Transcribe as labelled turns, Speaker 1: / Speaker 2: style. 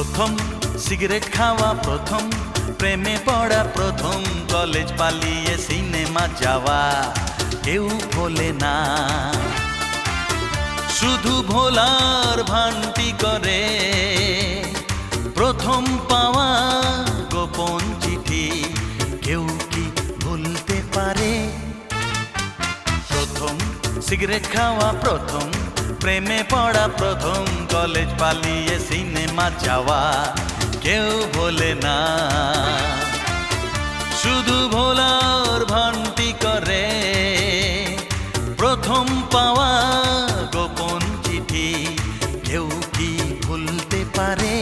Speaker 1: প্রথম সিগারেট খাওয়া, প্রথম প্রেমে পড়া, প্রথম কলেজ পালিয়ে সিনেমা যাওয়া কেউ ভোলে না। শুধু ভোলার ভানটি করে প্রথম পাওয়া গোপন চিঠি কেউ কি ভুলতে পারে? প্রথম সিগারেট খাওয়া, প্রথম প্রেমে পড়া, প্রথম কলেজ পালিয়ে সিনেমা যাওয়া কেউ ভোলে না। শুধু ভোলার ভানটি করে প্রথম পাওয়া গোপন চিঠি কেউ কি ভুলতে পারে?